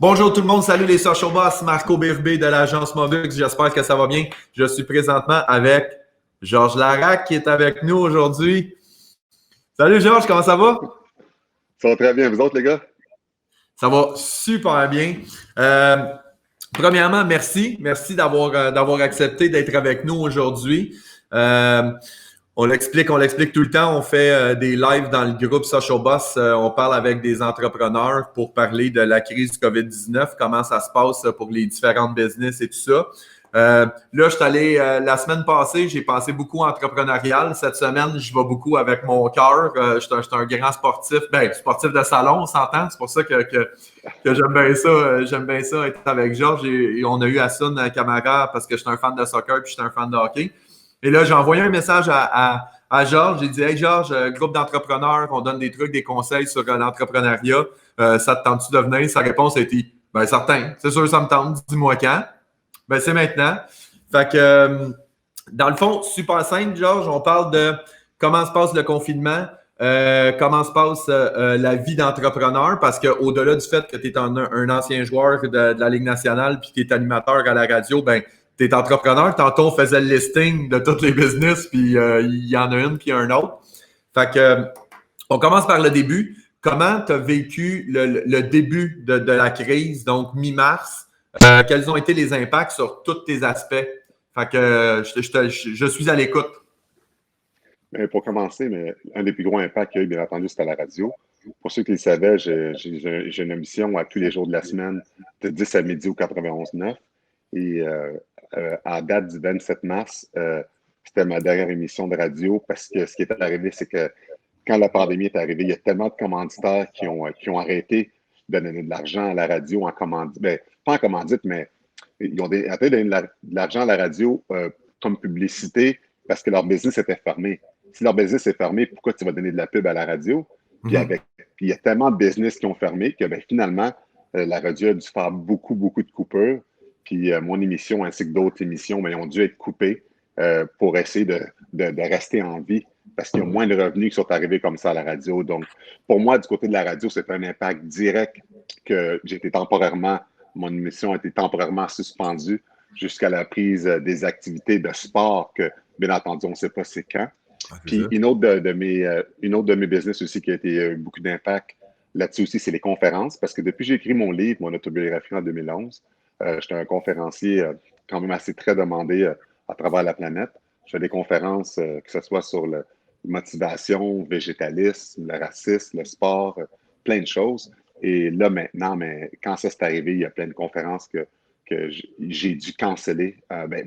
Bonjour tout le monde, salut les social boss, Marco Birbé de l'agence Mobux, j'espère que ça va bien. Je suis présentement avec Georges Larac qui est avec nous aujourd'hui. Salut Georges, comment ça va? Ça va très bien, vous autres les gars? Ça va super bien. Euh, Premièrement, merci d'avoir accepté d'être avec nous aujourd'hui. Euh, on l'explique tout le temps. On fait des lives dans le groupe Social Boss. On parle avec des entrepreneurs pour parler de la crise du COVID-19, comment ça se passe pour les différentes business et tout ça. Là, je suis allé la semaine passée, j'ai passé beaucoup entrepreneurial. Cette semaine, je vais beaucoup avec mon cœur. Je suis un grand sportif, sportif de salon, on s'entend. C'est pour ça que j'aime bien ça être avec Georges. Et on a eu Hassan Camara parce que je suis un fan de soccer puis je suis un fan de hockey. Et là, j'ai envoyé un message à Georges. J'ai dit, hey Georges, groupe d'entrepreneurs, on donne des trucs, des conseils sur l'entrepreneuriat. Ça te tente-tu de venir? Sa réponse a été, ben certain, c'est sûr, ça me tente. Dis-moi quand. Ben c'est maintenant. Fait que, dans le fond, super simple, Georges, on parle de comment se passe le confinement, comment se passe la vie d'entrepreneur, parce qu'au-delà du fait que tu es un ancien joueur de la Ligue nationale puis que tu es animateur à la radio, ben tu es entrepreneur. Tantôt, on faisait le listing de tous les business, puis il y en a une, puis un autre. Fait que, on commence par le début. Comment tu as vécu le début de la crise, donc mi-mars? Quels ont été les impacts sur tous tes aspects? Fait que je suis à l'écoute. Mais pour commencer, un des plus gros impacts qu'il y a eu, bien entendu, c'était à la radio. Pour ceux qui le savaient, j'ai une émission à tous les jours de la semaine, de 10 à midi au 91.9. Et en date du 27 mars, c'était ma dernière émission de radio parce que ce qui est arrivé, c'est que quand la pandémie est arrivée, il y a tellement de commanditaires qui ont arrêté de donner de l'argent à la radio en commandite. Ben, pas en commandite, mais ils ont arrêté de donner de l'argent à la radio comme publicité parce que leur business était fermé. Si leur business est fermé, pourquoi tu vas donner de la pub à la radio? Puis il y a tellement de business qui ont fermé que finalement, la radio a dû faire beaucoup, beaucoup de coupures. Puis mon émission ainsi que d'autres émissions, ont dû être coupées pour essayer de rester en vie parce qu'il y a moins de revenus qui sont arrivés comme ça à la radio. Donc, pour moi, du côté de la radio, c'est un impact direct que mon émission a été temporairement suspendue jusqu'à la prise des activités de sport que, bien entendu, on ne sait pas c'est quand. Puis une autre de mes business aussi qui a été beaucoup d'impact là-dessus aussi, c'est les conférences. Parce que depuis que j'ai écrit mon livre, mon autobiographie en 2011, j'étais un conférencier quand même assez très demandé à travers la planète. Je fais des conférences, que ce soit sur la motivation, végétalisme, le racisme, le sport, plein de choses. Et là, maintenant, mais quand ça s'est arrivé, il y a plein de conférences que j'ai dû canceller.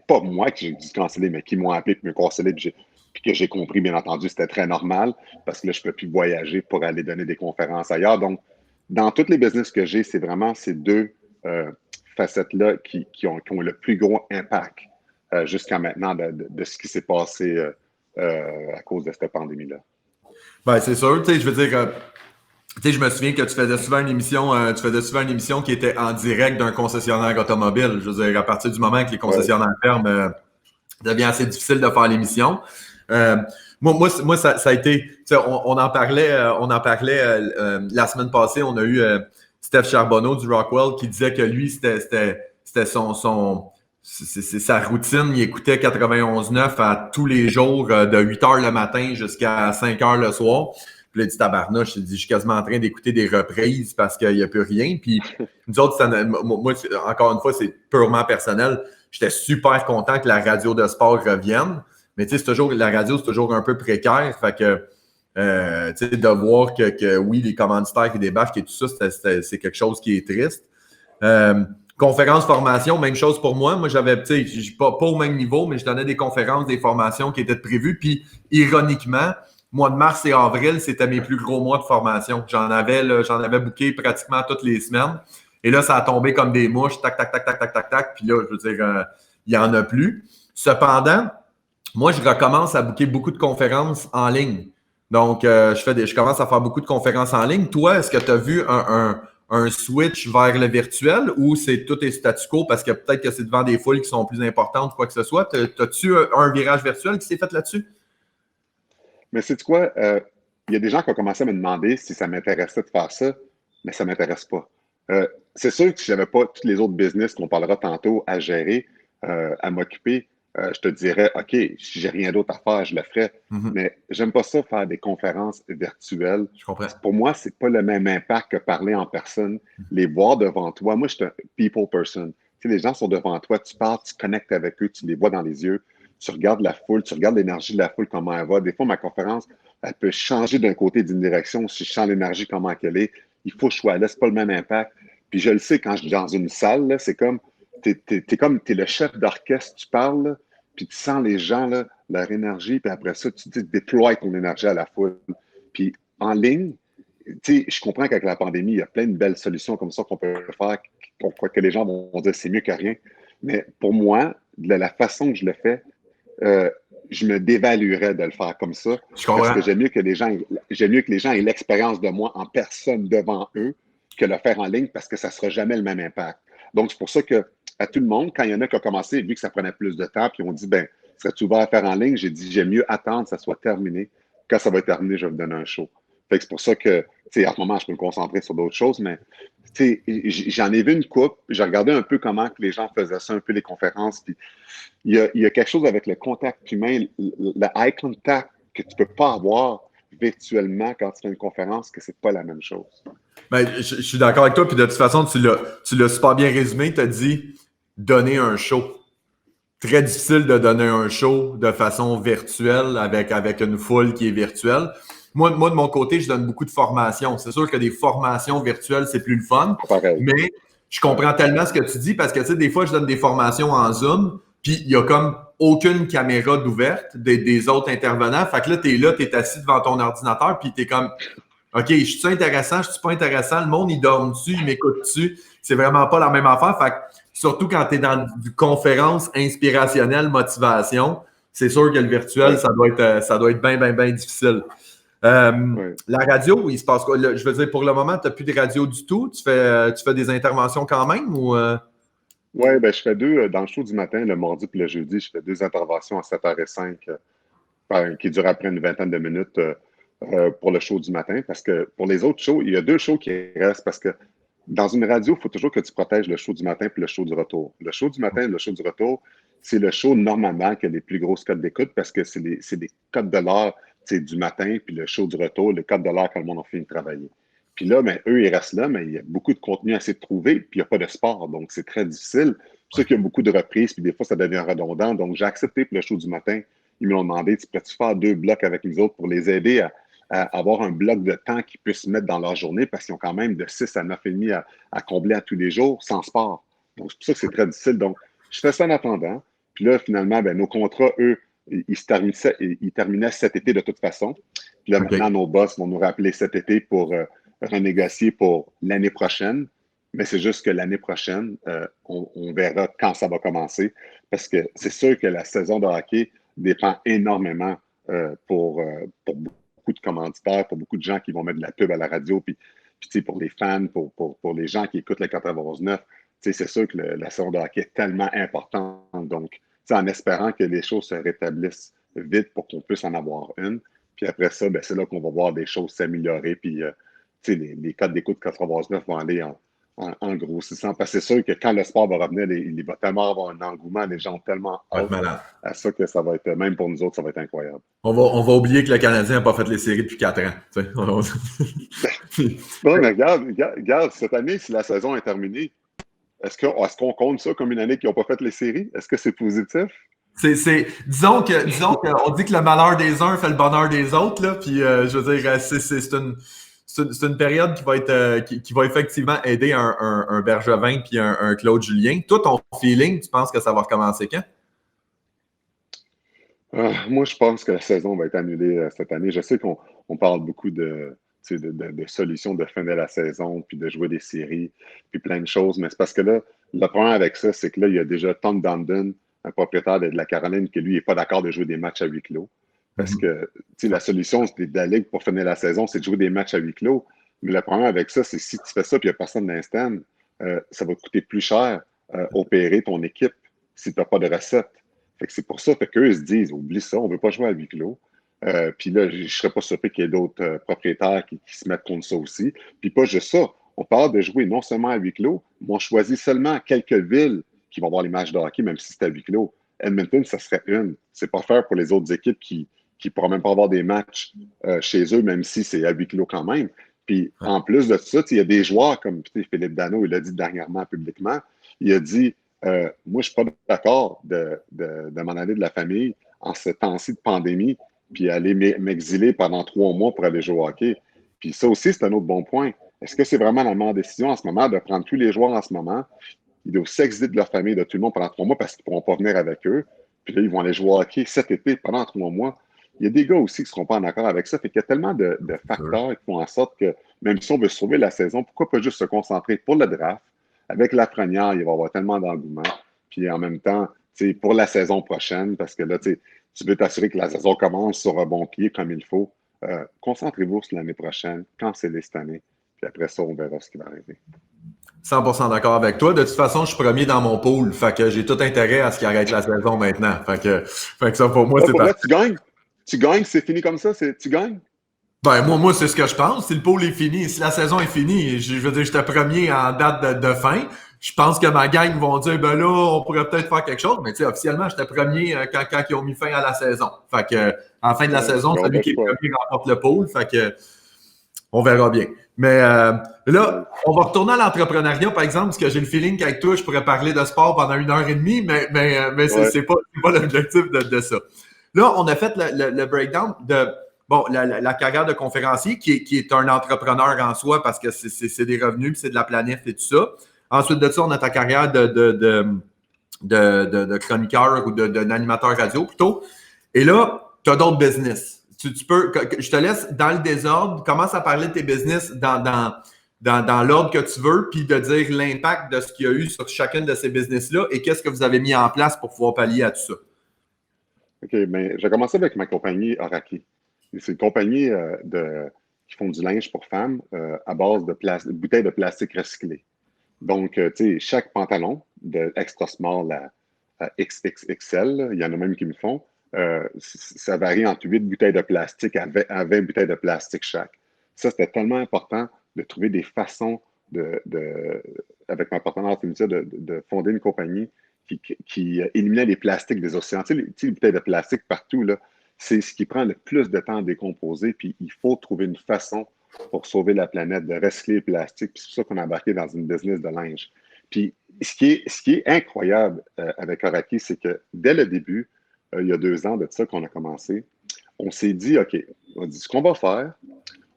Pas moi qui j'ai dû canceller, mais qui m'ont appelé pour me canceller. Puis que j'ai compris, bien entendu, c'était très normal parce que là, je ne peux plus voyager pour aller donner des conférences ailleurs. Donc, dans tous les business que j'ai, c'est vraiment ces deux facettes-là qui ont le plus gros impact jusqu'à maintenant de ce qui s'est passé à cause de cette pandémie-là. Ben, c'est sûr, tu sais, je veux dire, je me souviens que tu faisais souvent une émission qui était en direct d'un concessionnaire automobile. Je veux dire, à partir du moment que les concessionnaires ferment, devient assez difficile de faire l'émission. Moi, ça a été, on en parlait la semaine passée. On a eu Steph Charbonneau du Rockwell qui disait que lui, c'était c'est sa routine. Il écoutait 91.9 à tous les jours de 8 heures le matin jusqu'à 5 heures le soir. Puis là, il dit tabarnouche, je suis quasiment en train d'écouter des reprises parce qu'il n'y a plus rien. Puis nous autres, moi, encore une fois, c'est purement personnel. J'étais super content que la radio de sport revienne. Mais tu sais, la radio, c'est toujours un peu précaire. Fait que, tu sais, de voir que oui, les commanditaires qui débarquent et tout ça, c'est quelque chose qui est triste. Conférences, formations, même chose pour moi. Moi, j'avais, tu sais, pas au même niveau, mais je donnais des conférences, des formations qui étaient prévues. Puis, ironiquement, mois de mars et avril, c'était mes plus gros mois de formation. J'en avais booké pratiquement toutes les semaines. Et là, ça a tombé comme des mouches, tac, tac, tac, tac, tac, tac, tac. Puis là, je veux dire, il n'y en a plus. Cependant, moi, je recommence à booker beaucoup de conférences en ligne. Donc, je commence à faire beaucoup de conférences en ligne. Toi, est-ce que tu as vu un switch vers le virtuel ou tout est statu quo parce que peut-être que c'est devant des foules qui sont plus importantes ou quoi que ce soit? As-tu un virage virtuel qui s'est fait là-dessus? Mais sais-tu quoi? Il y a des gens qui ont commencé à me demander si ça m'intéressait de faire ça, mais ça ne m'intéresse pas. C'est sûr que si je n'avais pas tous les autres business qu'on parlera tantôt à gérer, à m'occuper, je te dirais, OK, si j'ai rien d'autre à faire, je le ferais. Mhm. Mais j'aime pas ça faire des conférences virtuelles. Je comprends. Pour moi, c'est pas le même impact que parler en personne, les voir devant toi. Moi, je suis un people person. Tu sais, les gens sont devant toi, tu parles, tu connectes avec eux, tu les vois dans les yeux, tu regardes la foule, tu regardes l'énergie de la foule, comment elle va. Des fois, ma conférence, elle peut changer d'un côté d'une direction si je sens l'énergie, comment elle est. Il faut que je sois là, c'est pas le même impact. Puis je le sais, quand je suis dans une salle, là, c'est comme, t'es le chef d'orchestre, tu parles, là, puis tu sens les gens, là, leur énergie, puis après ça, tu déploies ton énergie à la foule. Puis en ligne, tu sais, je comprends qu'avec la pandémie, il y a plein de belles solutions comme ça qu'on peut faire, que les gens vont dire c'est mieux que rien. Mais pour moi, de la façon que je le fais, euh, je me dévaluerais de le faire comme ça Je parce comprends. que j'aime mieux que les gens aient l'expérience de moi en personne devant eux que le faire en ligne parce que ça ne sera jamais le même impact. Donc, c'est pour ça que à tout le monde, quand il y en a qui ont commencé, vu que ça prenait plus de temps, puis on dit, ben, serais-tu ouvert à faire en ligne? J'ai dit, j'aime mieux attendre que ça soit terminé. Quand ça va être terminé, je vais vous donner un show. Fait que c'est pour ça que, tu sais, en ce moment, je peux me concentrer sur d'autres choses, mais tu sais, j'en ai vu une coupe, j'ai regardé un peu comment que les gens faisaient ça, un peu les conférences, puis il y a quelque chose avec le contact humain, le eye contact que tu ne peux pas avoir virtuellement quand tu fais une conférence, que c'est pas la même chose. Ben, je suis d'accord avec toi, puis de toute façon, tu l'as super bien résumé. Tu as dit donner un show. Très difficile de donner un show de façon virtuelle avec une foule qui est virtuelle. Moi, de mon côté, je donne beaucoup de formations. C'est sûr que des formations virtuelles, c'est plus le fun, Pas pareil. mais je comprends tellement ce que tu dis parce que, tu sais, des fois, je donne des formations en Zoom, puis il y a comme aucune caméra d'ouverte des autres intervenants. Fait que là, t'es assis devant ton ordinateur, puis t'es comme, OK, je suis intéressant, je suis pas intéressant, le monde, il dort dessus, il m'écoute dessus. C'est vraiment pas la même affaire. Fait que, surtout quand tu es dans une conférence inspirationnelle, motivation, c'est sûr que le virtuel, Oui, ça doit être bien, bien, bien difficile. Euh, oui. la radio, il se passe quoi? Je veux dire, pour le moment, tu n'as plus de radio du tout. Tu fais des interventions quand même ou Ouais, ben, je fais deux dans le show du matin, le mardi puis le jeudi, je fais deux interventions à 7h05 qui durent après une vingtaine de minutes pour le show du matin. Parce que pour les autres shows, il y a deux shows qui restent parce que dans une radio, il faut toujours que tu protèges le show du matin puis le show du retour. Le show du matin et le show du retour, c'est le show normalement qui a les plus grosses cotes d'écoute parce que c'est des cotes de l'heure du matin puis le show du retour, les cotes de l'heure quand le monde a fini de travailler. Puis là, ben, eux, ils restent là, mais il y a beaucoup de contenu à essayer de trouver, puis il n'y a pas de sport, donc c'est très difficile. C'est sûr qu'il y a beaucoup de reprises, puis des fois, ça devient redondant. Donc, j'ai accepté pour le show du matin. Ils me l'ont demandé, tu peux-tu faire deux blocs avec nous autres pour les aider à avoir un bloc de temps qu'ils puissent mettre dans leur journée parce qu'ils ont quand même de 6 à 9h30 à combler à tous les jours sans sport. Donc, c'est pour ça que c'est très difficile. Donc, je fais ça en attendant. Puis là, finalement, ben, nos contrats, eux, ils terminaient cet été de toute façon. Puis là, OK. maintenant, nos boss vont nous rappeler cet été pour renégocier pour l'année prochaine. Mais c'est juste que l'année prochaine, on verra quand ça va commencer. Parce que c'est sûr que la saison de hockey dépend énormément pour beaucoup de commanditaires, pour beaucoup de gens qui vont mettre de la pub à la radio, puis pour les fans, pour les gens qui écoutent le 99, c'est sûr que la saison de hockey est tellement importante. Donc, en espérant que les choses se rétablissent vite pour qu'on puisse en avoir une. Puis après ça, ben, c'est là qu'on va voir des choses s'améliorer. Puis, les codes d'écoute 99 vont aller en grossissant. Parce que c'est sûr que quand le sport va revenir, il va tellement avoir un engouement, les gens ont tellement Ça va être hâte malade. à ça que ça va être, même pour nous autres, ça va être incroyable. On va oublier que le Canadien n'a pas fait les séries depuis 4 ans. Non, mais regarde, cette année, si la saison est terminée, est-ce qu'on compte ça comme une année qu'ils n'ont pas fait les séries? Est-ce que c'est positif? Disons que, on dit que le malheur des uns fait le bonheur des autres, là, puis je veux dire, c'est une période qui va être, qui va effectivement aider un Bergevin puis un Claude Julien. Toi, ton feeling, tu penses que ça va recommencer quand? Moi, je pense que la saison va être annulée cette année. Je sais qu'on parle beaucoup de solutions de fin de la saison, puis de jouer des séries, puis plein de choses, mais c'est parce que là, le problème avec ça, c'est que là, il y a déjà Tom Dundon, un propriétaire de la Caroline, qui lui n'est pas d'accord de jouer des matchs à huis clos. Parce Mhm. que la solution de la Ligue pour finir la saison, c'est de jouer des matchs à huis clos. Mais le problème avec ça, c'est que si tu fais ça et il n'y a personne d'instant, ça va te coûter plus cher opérer ton équipe si tu n'as pas de recette. Fait que c'est pour ça qu'eux se disent, oublie ça, on ne veut pas jouer à huis clos. Puis là, je ne serais pas surpris qu'il y ait d'autres propriétaires qui se mettent contre ça aussi. Puis pas juste ça, on parle de jouer non seulement à huis clos, mais on choisit seulement quelques villes qui vont avoir les matchs de hockey, même si c'est à huis clos. Edmonton, ça serait une. C'est pas faire pour les autres équipes qui ne pourront même pas avoir des matchs chez eux, même si c'est à huis clos quand même. Puis en plus de ça, il y a des joueurs comme Philippe Dano, il l'a dit dernièrement publiquement, il a dit moi, je ne suis pas d'accord de m'en aller de la famille en ce temps-ci de pandémie, puis aller m'exiler pendant 3 mois pour aller jouer au hockey. Puis ça aussi, c'est un autre bon point. Est-ce que c'est vraiment la meilleure décision en ce moment de prendre tous les joueurs en ce moment? Ils doivent s'exiler de leur famille, de tout le monde pendant 3 mois parce qu'ils ne pourront pas venir avec eux. Puis là, ils vont aller jouer au hockey cet été pendant 3 mois. Il y a des gars aussi qui ne seront pas en accord avec ça. Fait qu'il y a tellement de facteurs qui font en sorte que même si on veut sauver la saison, pourquoi pas juste se concentrer pour le draft? Avec la première, il va y avoir tellement d'engouement. Puis en même temps, pour la saison prochaine, parce que là, tu veux t'assurer que la saison commence sur un bon pied comme il faut. Concentrez-vous sur l'année prochaine, cancellez cette année. Puis après ça, on verra ce qui va arriver. 100% d'accord avec toi. De toute façon, je suis premier dans mon pool. Fait que j'ai tout intérêt à ce qu'il arrête la saison maintenant. Fait que ça, pour moi, c'est parfait. Tu gagnes. Tu gagnes, c'est fini comme ça. Tu gagnes. Ben, moi, c'est ce que je pense. Si le pool est fini, si la saison est finie, je veux dire, j'étais premier en date de fin. Je pense que ma gang vont dire, ben là, on pourrait peut-être faire quelque chose. Mais tu sais, officiellement, j'étais premier quand ils ont mis fin à la saison. Fait que, en fin de la saison, celui qui est premier remporte le pool. Fait que, on verra bien. Mais là, on va retourner à l'entrepreneuriat, par exemple, parce que j'ai le feeling qu'avec toi, je pourrais parler de sport pendant 1 heure et demie, mais c'est pas l'objectif de ça. Là, on a fait le breakdown de la carrière de conférencier, qui est un entrepreneur en soi parce que c'est des revenus, puis c'est de la planif et tout ça. Ensuite de ça, on a ta carrière de chroniqueur ou d'animateur radio plutôt. Et là, tu as d'autres business. Tu peux, je te laisse dans le désordre, commence à parler de tes business dans l'ordre que tu veux, puis de dire l'impact de ce qu'il y a eu sur chacune de ces business-là et qu'est-ce que vous avez mis en place pour pouvoir pallier à tout ça. OK, bien, j'ai commencé avec ma compagnie Oraki. C'est une compagnie qui font du linge pour femmes à base de bouteilles de plastique recyclées. Donc, tu sais, chaque pantalon de extra small à XXXL, il y en a même qui me font, ça varie entre 8 bouteilles de plastique à 20 bouteilles de plastique chaque. Ça, c'était tellement important de trouver des façons avec ma partenaire de fonder une compagnie qui éliminait les plastiques des océans. Tu sais, les bouteilles de plastique partout, là, c'est ce qui prend le plus de temps à décomposer, puis il faut trouver une façon pour sauver la planète, de recycler le plastique. Puis c'est pour ça qu'on a embarqué dans une business de linge. Puis ce qui est incroyable avec Oraki, c'est que dès le début, il y a 2 ans de ça qu'on a commencé, on s'est dit, OK, on dit ce qu'on va faire,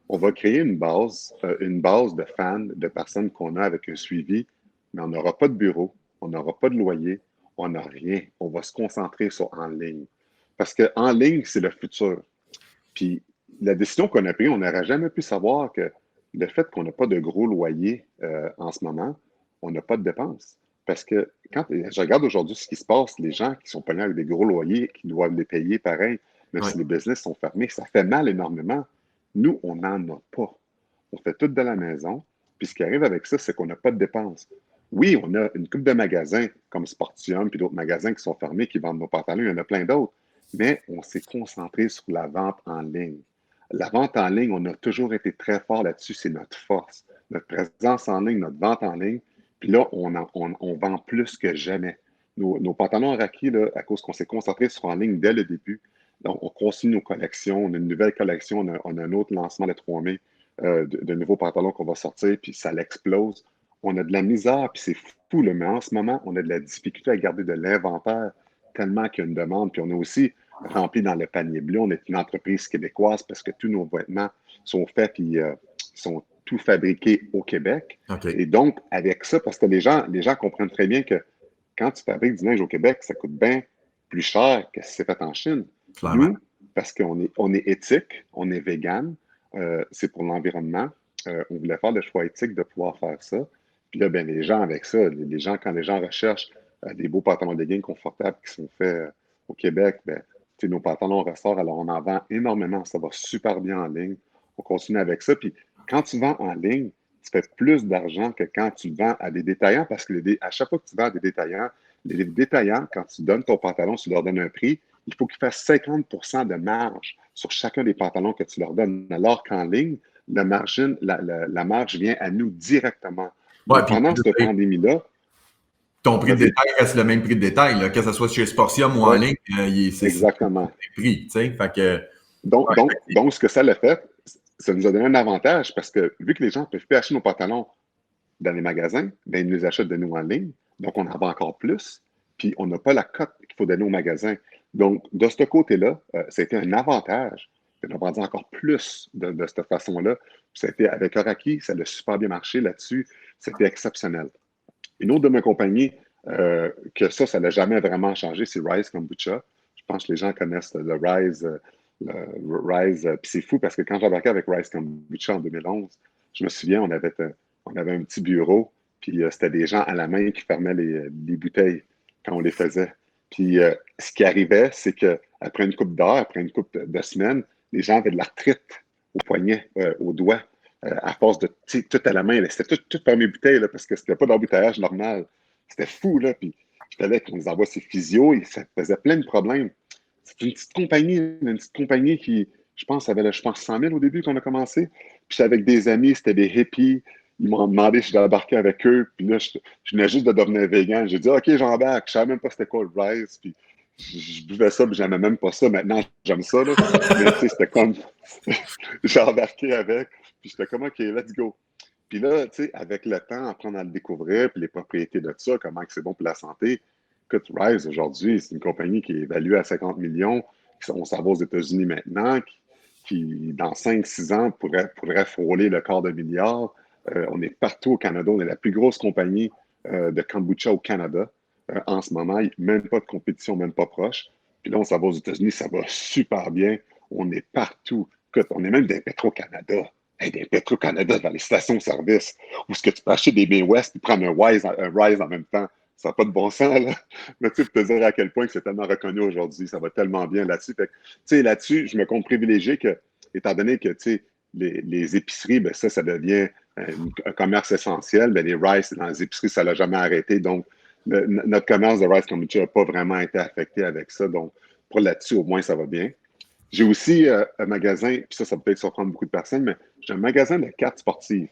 on va créer une base de fans, de personnes qu'on a avec un suivi, mais on n'aura pas de bureau, on n'aura pas de loyer, on n'a rien. On va se concentrer sur en ligne. Parce qu'en ligne, c'est le futur. Puis la décision qu'on a prise, on n'aurait jamais pu savoir que le fait qu'on n'a pas de gros loyer en ce moment, on n'a pas de dépenses. Parce que quand je regarde aujourd'hui ce qui se passe, les gens qui sont payés avec des gros loyers, qui doivent les payer pareil, même si les business sont fermés, ça fait mal énormément. Nous, on n'en a pas. On fait tout de la maison. Puis ce qui arrive avec ça, c'est qu'on n'a pas de dépenses. Oui, on a une couple de magasins comme Sportium, puis d'autres magasins qui sont fermés, qui vendent nos pantalons, il y en a plein d'autres. Mais on s'est concentré sur la vente en ligne. La vente en ligne, on a toujours été très fort là-dessus, c'est notre force. Notre présence en ligne, notre vente en ligne. Puis là, on vend plus que jamais. Nos pantalons Oraki, là, à cause qu'on s'est concentré sur en ligne dès le début, donc on continue nos collections. On a une nouvelle collection, on a un autre lancement le 3 mai de nouveaux pantalons qu'on va sortir, puis ça l'explose. On a de la misère, puis c'est fou, là, mais en ce moment, on a de la difficulté à garder de l'inventaire tellement qu'il y a une demande. Puis on a aussi rempli dans le panier bleu. On est une entreprise québécoise parce que tous nos vêtements sont faits puis sont tout fabriqués au Québec. Okay. Et donc, avec ça, parce que les gens comprennent très bien que quand tu fabriques du linge au Québec, ça coûte bien plus cher que si c'est fait en Chine. Clairement. Nous, parce qu'on est éthique, on est vegan, c'est pour l'environnement. On voulait faire le choix éthique de pouvoir faire ça. Puis là, ben, les gens avec ça, quand les gens recherchent des beaux pantalons de gain confortables qui sont faits au Québec, ben, nos pantalons ressortent, alors on en vend énormément. Ça va super bien en ligne. On continue avec ça. Puis quand tu vends en ligne, tu fais plus d'argent que quand tu vends à des détaillants parce que à chaque fois que tu vends à des détaillants, les détaillants, quand tu donnes ton pantalon, tu leur donnes un prix, il faut qu'ils fassent 50% de marge sur chacun des pantalons que tu leur donnes. Alors qu'en ligne, la marge vient à nous directement. Ouais, Donc, puis pendant cette pandémie-là, ton prix de vas-y. détail reste le même prix de détail, là, que ce soit chez Sportium ou en Ouais, ligne, c'est exactement. le prix, tu sais. Fait que, Donc, ouais, donc, donc, ce que ça l'a fait, ça nous a donné un avantage parce que vu que les gens ne peuvent plus acheter nos pantalons dans les magasins, ben, ils nous les achètent de nous en ligne. Donc, on en vend encore plus. Puis, on n'a pas la cote qu'il faut donner au magasin. Donc, de ce côté-là, c'était un avantage. On a vendu encore plus de cette façon-là. C'était avec Oraki, ça a super bien marché là-dessus. C'était exceptionnel. Une autre de mes compagnies, que ça n'a jamais vraiment changé, c'est Rise Kombucha. Je pense que les gens connaissent le Rise. Puis c'est fou parce que quand j'embarquais avec Rise Kombucha en 2011, je me souviens, on avait un petit bureau, puis c'était des gens à la main qui fermaient les bouteilles quand on les faisait. Puis ce qui arrivait, c'est qu'après une coupe d'heure, après une coupe de semaines, les gens avaient de l'arthrite au poignet, au doigt à force de tout à la main. C'était tout par mes bouteilles là, parce que c'était pas d'embouteillage normal. C'était fou, là. Puis j'étais là, qu'on nous envoie ces physios et ça faisait plein de problèmes. C'est une petite compagnie qui, je pense, avait, je pense, 100 000 au début qu'on a commencé. Puis j'étais avec des amis, c'était des hippies. Ils m'ont demandé si j'allais embarquer avec eux. Puis là, je venais juste de devenir vegan. J'ai dit, OK, j'embarque. Je savais même pas c'était quoi le Rise. Puis je buvais ça, puis j'aimais même pas ça. Maintenant, j'aime ça, là. Mais tu sais, c'était comme, j'ai embarqué avec. Puis j'étais comme, OK, let's go. Puis là, tu sais, avec le temps, apprendre à le découvrir, puis les propriétés de ça, comment c'est bon pour la santé. Écoute, Rise, aujourd'hui, c'est une compagnie qui est évaluée à 50 millions, on s'en va aux États-Unis maintenant, qui dans 5-6 ans, pourrait frôler le quart de milliard. On est partout au Canada. On est la plus grosse compagnie de kombucha au Canada en ce moment. Même pas de compétition, même pas proche. Puis là, on s'en va aux États-Unis, ça va super bien. On est partout. Écoute, on est même des Petro-Canada. Hey, des Petro-Canada dans les stations-service, où est-ce que tu peux acheter des Bay West et prendre un Rise en même temps. Ça n'a pas de bon sens, là. Mais tu sais, pour te dire à quel point que c'est tellement reconnu aujourd'hui, ça va tellement bien là-dessus. Fait que, tu sais, là-dessus, je me compte privilégié que, étant donné que, tu sais, les épiceries, ben ça devient un commerce essentiel. Ben les Rice dans les épiceries, ça l'a jamais arrêté. Donc, notre commerce de Rice Kombucha n'a pas vraiment été affecté avec ça. Donc, pour là-dessus, au moins, ça va bien. J'ai aussi un magasin, puis ça peut être surprendre beaucoup de personnes, mais j'ai un magasin de cartes sportives.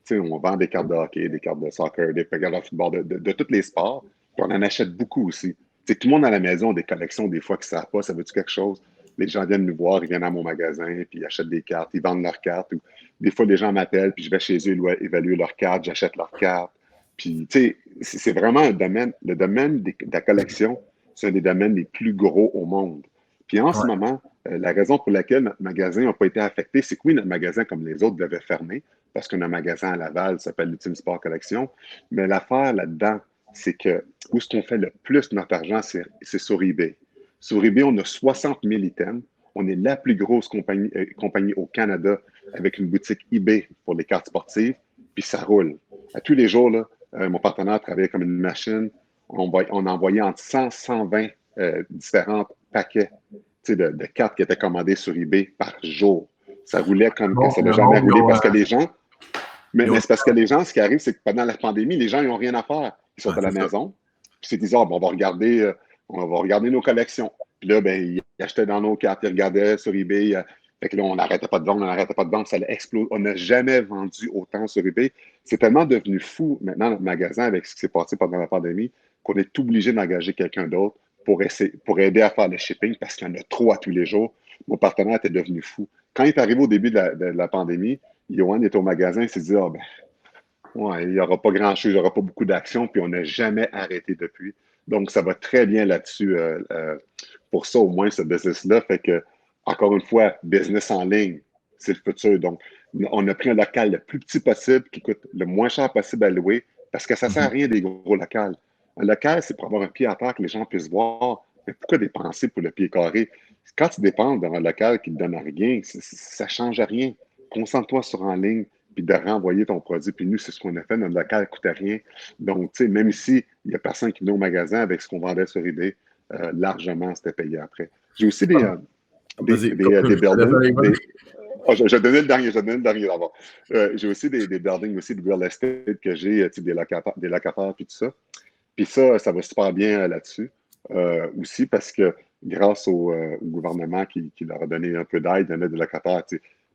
Tu sais, on vend des cartes de hockey, des cartes de soccer, des cartes de football, de tous les sports. Puis on en achète beaucoup aussi. Tu sais, tout le monde à la maison a des collections des fois qui ne savent pas, ça veut-tu quelque chose? Les gens viennent nous voir, ils viennent à mon magasin, puis ils achètent des cartes, ils vendent leurs cartes. Ou des fois, les gens m'appellent, puis je vais chez eux évaluer leurs cartes, j'achète leurs cartes. Puis, tu sais, c'est vraiment un domaine, le domaine de la collection, c'est un des domaines les plus gros au monde. Puis en ce ouais, moment, la raison pour laquelle notre magasin n'a pas été affecté, c'est que oui, notre magasin, comme les autres, devait fermer parce qu'on a un magasin à Laval qui s'appelle l'Ultime Sport Collection. Mais l'affaire là-dedans, c'est que où est-ce qu'on fait le plus notre argent, c'est sur eBay. Sur eBay, on a 60 000 items. On est la plus grosse compagnie au Canada avec une boutique eBay pour les cartes sportives, puis ça roule. À tous les jours, là, mon partenaire travaillait comme une machine. On envoyait entre 100 et 120 différents paquets de cartes qui étaient commandées sur eBay par jour. Ça roulait comme que bon, ça n'a le jamais monde, roulé parce que les gens, ils mais ont- c'est parce que les gens, ce qui arrive, c'est que pendant la pandémie, les gens, ils n'ont rien à faire. Ils sont ouais, à la c'est ça. maison. Puis ils se disent, ah, bon, on va regarder nos collections. Puis là, ben, ils achetaient dans nos cartes, ils regardaient sur eBay. Fait que là, on n'arrêtait pas de vendre, on n'arrêtait pas de vendre, ça explose. On n'a jamais vendu autant sur eBay. C'est tellement devenu fou maintenant, notre magasin, avec ce qui s'est passé pendant la pandémie, qu'on est obligé d'engager quelqu'un d'autre pour aider à faire le shipping parce qu'il y en a trop à tous les jours. Mon partenaire était devenu fou. Quand il est arrivé au début de la pandémie, Johan est au magasin, il s'est dit, ah ben, ouais, il n'y aura pas grand-chose, il n'y aura pas beaucoup d'action, puis on n'a jamais arrêté depuis. Donc, ça va très bien là-dessus pour ça, au moins, ce business-là. Fait que, encore une fois, business en ligne, c'est le futur. Donc, on a pris un local le plus petit possible, qui coûte le moins cher possible à louer, parce que ça ne sert à Mhm. rien des gros locales. Un local, c'est pour avoir un pied à terre que les gens puissent voir. Mais pourquoi dépenser pour le pied carré? Quand tu dépenses dans un local qui ne te donne rien, ça ne change rien. Concentre-toi sur en ligne, puis de renvoyer ton produit. Puis nous, c'est ce qu'on a fait. Notre local ne coûtait rien. Donc, tu sais, même si il n'y a personne qui venait au magasin avec ce qu'on vendait sur eBay, largement, c'était payé après. J'ai aussi Vas-y, des continue, je te laisse buildings. aller, vas-y. Je vais je donner le dernier d'abord. J'ai aussi des buildings aussi de real estate que j'ai, des locataires, puis tout ça. Puis ça va super bien là-dessus. Aussi parce que grâce au gouvernement qui leur a donné un peu d'aide, il y en a des locataires.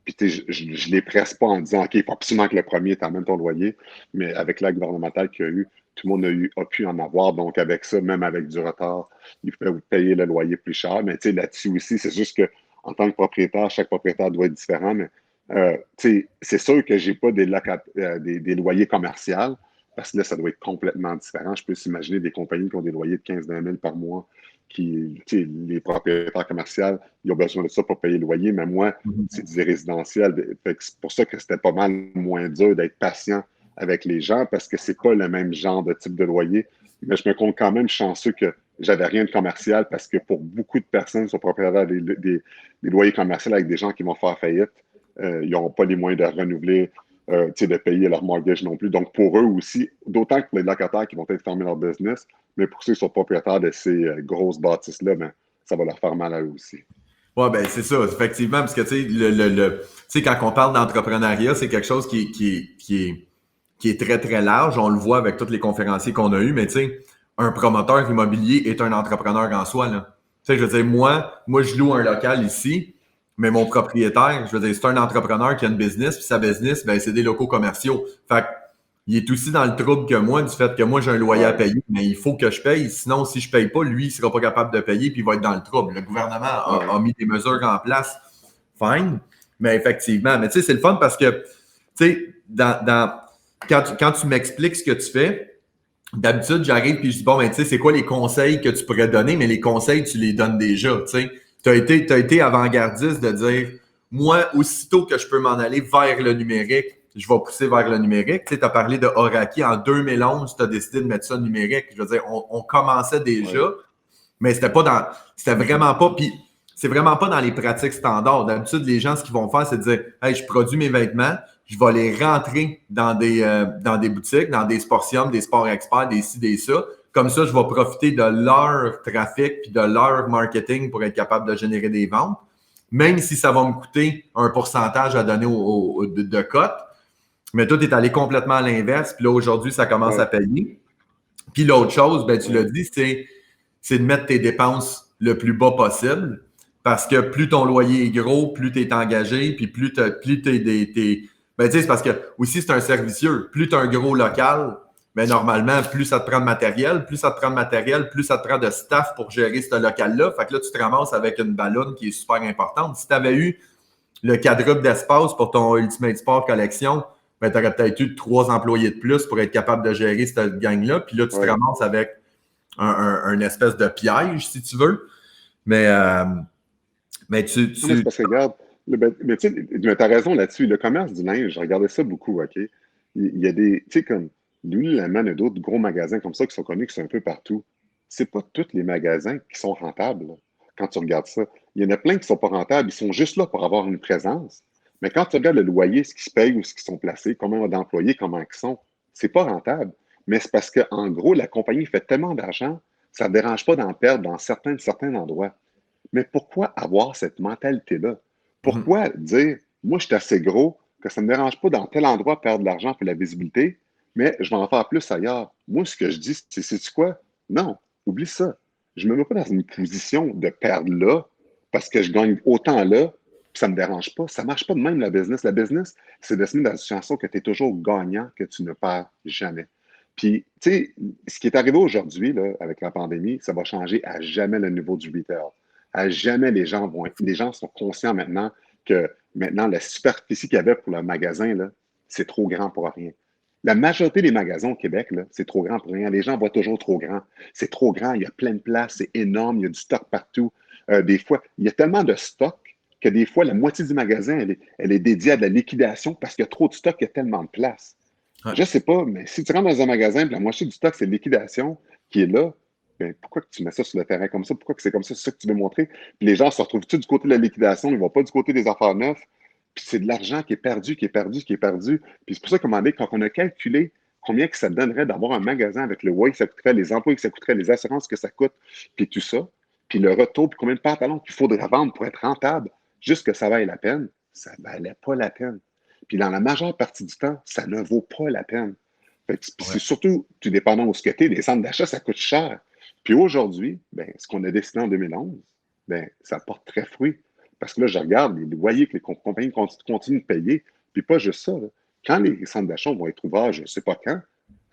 Puis je les presse pas en disant, OK, il faut absolument que le premier t'amène ton loyer. Mais avec l'aide gouvernementale qu'il y a eu, tout le monde a pu en avoir. Donc, avec ça, même avec du retard, il faut payer le loyer plus cher. Mais tu sais, là-dessus aussi, c'est juste que en tant que propriétaire, chaque propriétaire doit être différent. Mais c'est sûr que j'ai pas des loyers commerciaux, parce que là, ça doit être complètement différent. Je peux s'imaginer des compagnies qui ont des loyers de 15-20 000 par mois, les propriétaires commerciaux, ils ont besoin de ça pour payer le loyer, mais moi, c'est du résidentiel. C'est pour ça que c'était pas mal moins dur d'être patient avec les gens, parce que c'est pas le même genre de type de loyer. Mais je me compte quand même chanceux que j'avais rien de commercial, parce que pour beaucoup de personnes qui sont propriétaires des loyers commerciaux avec des gens qui vont faire faillite, ils n'auront pas les moyens de renouveler, de payer leur mortgage non plus. Donc, pour eux aussi, d'autant que pour les locataires qui vont peut-être fermer leur business, mais pour ceux qui sont propriétaires de ces grosses bâtisses-là, ben, ça va leur faire mal à eux aussi. Ouais, ben c'est ça, effectivement, parce que tu sais, quand on parle d'entrepreneuriat, c'est quelque chose qui est très, très large. On le voit avec tous les conférenciers qu'on a eus, mais tu sais, un promoteur immobilier est un entrepreneur en soi, là. Tu sais, je veux dire, moi, je loue un local ici, mais mon propriétaire, je veux dire, c'est un entrepreneur qui a une business, puis sa business, ben, c'est des locaux commerciaux. Fait que, il est aussi dans le trouble que moi, du fait que moi, j'ai un loyer à payer, mais il faut que je paye. Sinon, si je paye pas, lui, il sera pas capable de payer, puis il va être dans le trouble. Le gouvernement a mis des mesures en place. Fine. Mais effectivement, mais tu sais, c'est le fun parce que, tu sais, quand tu m'expliques ce que tu fais, d'habitude, j'arrive puis je dis, bon, ben, tu sais, c'est quoi les conseils que tu pourrais donner? Mais les conseils, tu les donnes déjà, tu sais. T'as été avant-gardiste de dire, moi, aussitôt que je peux m'en aller vers le numérique, je vais pousser vers le numérique. Tu sais, as parlé de Horaki en 2011, tu as décidé de mettre ça numérique. Je veux dire, on commençait déjà, mais c'était vraiment pas, puis c'est vraiment pas dans les pratiques standards. D'habitude, les gens, ce qu'ils vont faire, c'est de dire, hey, je produis mes vêtements, je vais les rentrer dans des boutiques, dans des sportiums, des sports experts, des ci, des ça. Comme ça, je vais profiter de leur trafic puis de leur marketing pour être capable de générer des ventes. Même si ça va me coûter un pourcentage à donner de cote. Mais toi, tu es allé complètement à l'inverse. Puis là, aujourd'hui, ça commence à payer. Puis l'autre chose, ben, tu l'as dit, c'est de mettre tes dépenses le plus bas possible. Parce que plus ton loyer est gros, plus tu es engagé, puis plus tu es ben, tu sais, c'est parce que aussi, c'est un servicieux. Plus tu as un gros local, ben, normalement, plus ça te prend de matériel, plus ça te prend de matériel, plus ça te prend de staff pour gérer ce local-là. Fait que là, tu te ramasses avec une ballonne qui est super importante. Si tu avais eu le quadruple d'espace pour ton Ultimate Sport Collection, ben, tu aurais peut-être eu 3 employés de plus pour être capable de gérer cette gang-là. Puis là, tu te ramasses avec un espèce de piège, si tu veux. Mais tu. Non, mais c'est parce que, regarde, mais tu as raison là-dessus. Le commerce du linge, je regardais ça beaucoup, OK? Il y a des, tu sais, comme Lululemon et d'autres gros magasins comme ça qui sont connus, qui sont un peu partout. C'est pas tous les magasins qui sont rentables, là, quand tu regardes ça. Il y en a plein qui sont pas rentables. Ils sont juste là pour avoir une présence. Mais quand tu regardes le loyer, ce qui se paye ou ce qui sont placés, combien d'employés, comment ils sont, c'est pas rentable. Mais c'est parce qu'en gros, la compagnie fait tellement d'argent, ça ne dérange pas d'en perdre dans certains endroits. Mais pourquoi avoir cette mentalité-là? Pourquoi dire, moi, je suis assez gros que ça ne me dérange pas dans tel endroit perdre de l'argent pour la visibilité, mais je vais en faire plus ailleurs? Moi, ce que je dis, c'est, sais-tu quoi? Non, oublie ça. Je ne me mets pas dans une position de perdre là parce que je gagne autant là, puis ça ne me dérange pas. Ça ne marche pas de même, la business. La business, c'est de se mettre dans une situation que tu es toujours gagnant, que tu ne perds jamais. Puis, tu sais, ce qui est arrivé aujourd'hui, là, avec la pandémie, ça va changer à jamais le niveau du retail. À jamais les gens sont conscients maintenant que maintenant la superficie qu'il y avait pour le magasin, là, c'est trop grand pour rien. La majorité des magasins au Québec, là, c'est trop grand pour rien. Les gens voient toujours trop grand. C'est trop grand, il y a plein de place, c'est énorme, il y a du stock partout. Des fois, il y a tellement de stock que des fois, la moitié du magasin, elle est dédiée à de la liquidation parce qu'il y a trop de stock, il y a tellement de place. Ouais. Je ne sais pas, mais si tu rentres dans un magasin, la moitié du stock, c'est liquidation qui est là, ben, pourquoi que tu mets ça sur le terrain comme ça? Pourquoi que c'est comme ça? C'est ça que tu veux montrer? Puis les gens se retrouvent-ils du côté de la liquidation, ils ne vont pas du côté des affaires neuves. Puis c'est de l'argent qui est perdu, qui est perdu, qui est perdu. Puis c'est pour ça qu'à un moment donné, quand on a calculé combien que ça donnerait d'avoir un magasin avec le loyer que ça coûterait, les emplois que ça coûterait, les assurances que ça coûte, puis tout ça, puis le retour, puis combien de pantalons qu'il faudrait vendre pour être rentable, juste que ça vaille la peine, ça ne valait pas la peine. Puis dans la majeure partie du temps, ça ne vaut pas la peine. Puis c'est surtout, tout dépendant où ce que tu es, les centres d'achat, ça coûte cher. Puis aujourd'hui, ben, ce qu'on a décidé en 2011, ben, ça porte très fruit. Parce que là, je regarde les loyers que les compagnies continuent de payer. Puis pas juste ça. Là. Quand les centres d'achat vont être ouverts, je ne sais pas quand,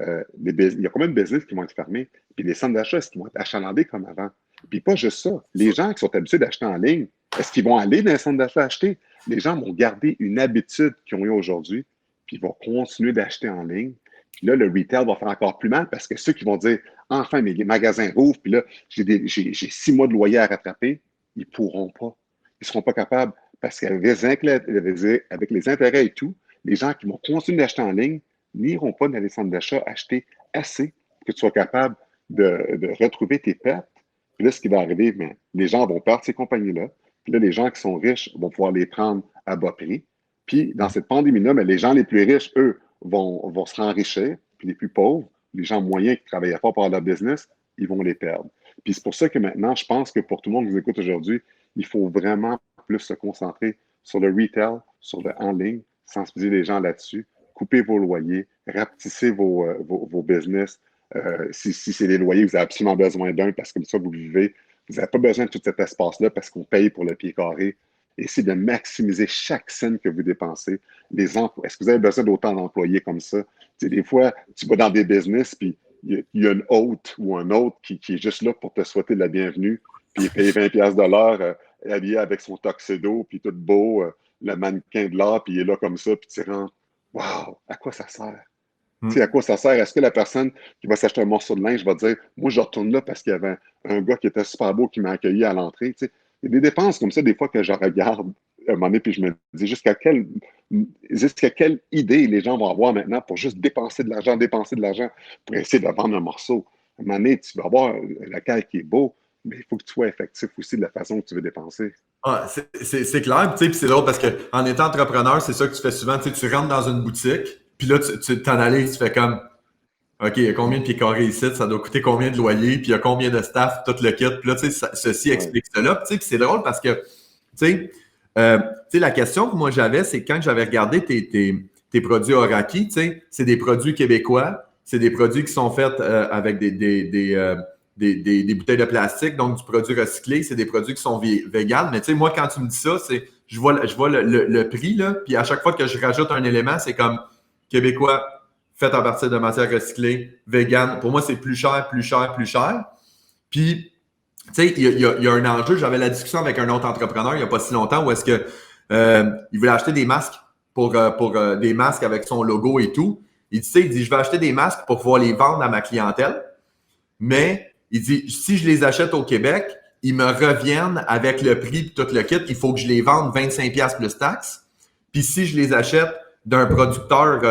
il y a combien de business qui vont être fermés? Puis les centres d'achat, est-ce qu'ils vont être achalandés comme avant? Puis pas juste ça. Les gens qui sont habitués d'acheter en ligne, est-ce qu'ils vont aller dans les centres d'achat acheter? Les gens vont garder une habitude qu'ils ont eue aujourd'hui, puis ils vont continuer d'acheter en ligne. Puis là, le retail va faire encore plus mal parce que ceux qui vont dire enfin, mes magasins rouvrent, puis là, j'ai 6 mois de loyer à rattraper, ils ne pourront pas. Ils ne seront pas capables parce qu'avec les intérêts et tout, les gens qui vont continuer d'acheter en ligne n'iront pas dans les centres d'achat acheter assez pour que tu sois capable de retrouver tes pertes. Puis là, ce qui va arriver, bien, les gens vont perdre ces compagnies-là. Puis là, les gens qui sont riches vont pouvoir les prendre à bas prix. Puis dans cette pandémie-là, bien, les gens les plus riches, eux, vont se renrichir. Puis les plus pauvres, les gens moyens qui travaillaient fort pour leur business, ils vont les perdre. Puis c'est pour ça que maintenant, je pense que pour tout le monde qui nous écoute aujourd'hui, il faut vraiment plus se concentrer sur le retail, sur le en ligne, sensibiliser les gens là-dessus, couper vos loyers, rapetissez vos business. Si c'est des loyers, vous avez absolument besoin d'un parce que comme ça, vous vivez. Vous n'avez pas besoin de tout cet espace-là parce qu'on paye pour le pied carré. Essayez de maximiser chaque scène que vous dépensez. Les emplois, est-ce que vous avez besoin d'autant d'employés comme ça? Tu sais, des fois, tu vas dans des business, puis il y a une hôte ou un autre qui est juste là pour te souhaiter la bienvenue, puis il paye 20$ de l'heure, habillé avec son tuxedo, puis tout beau, le mannequin de l'art, puis il est là comme ça, puis tu rentres. Wow, à quoi ça sert? Tu sais, à quoi ça sert? Est-ce que la personne qui va s'acheter un morceau de linge va dire moi, je retourne là parce qu'il y avait un gars qui était super beau qui m'a accueilli à l'entrée? Tu sais, il y a des dépenses comme ça, des fois, que je regarde à un moment donné, puis je me dis jusqu'à quelle idée les gens vont avoir maintenant pour juste dépenser de l'argent pour essayer de vendre un morceau. À un moment donné, tu vas avoir un local qui est beau, mais il faut que tu sois effectif aussi de la façon que tu veux dépenser. Ah, c'est clair, puis c'est drôle parce qu'en étant entrepreneur, c'est ça que tu fais souvent. Tu rentres dans une boutique, puis là, tu t'en analyses, tu fais comme OK, il y a combien de pieds carrés ici, ça doit coûter combien de loyer, puis il y a combien de staff, tout le kit. Puis là, ceci Ouais. explique cela. Puis c'est drôle parce que, la question que moi j'avais, c'est quand j'avais regardé tes produits Oraki, c'est des produits québécois, c'est des produits qui sont faits avec des bouteilles de plastique, donc du produit recyclé, c'est des produits qui sont véganes. Mais moi, quand tu me dis ça, je vois le prix, là, puis à chaque fois que je rajoute un élément, c'est comme québécois, fait à partir de matières recyclées, vegan. Pour moi, c'est plus cher, plus cher, plus cher. Puis, il y a un enjeu. J'avais la discussion avec un autre entrepreneur il n'y a pas si longtemps où est-ce que il voulait acheter des masques pour des masques avec son logo et tout. Il dit, je vais acheter des masques pour pouvoir les vendre à ma clientèle, mais il dit, si je les achète au Québec, ils me reviennent avec le prix et tout le kit. Il faut que je les vende 25$ plus taxes. Puis si je les achète d'un producteur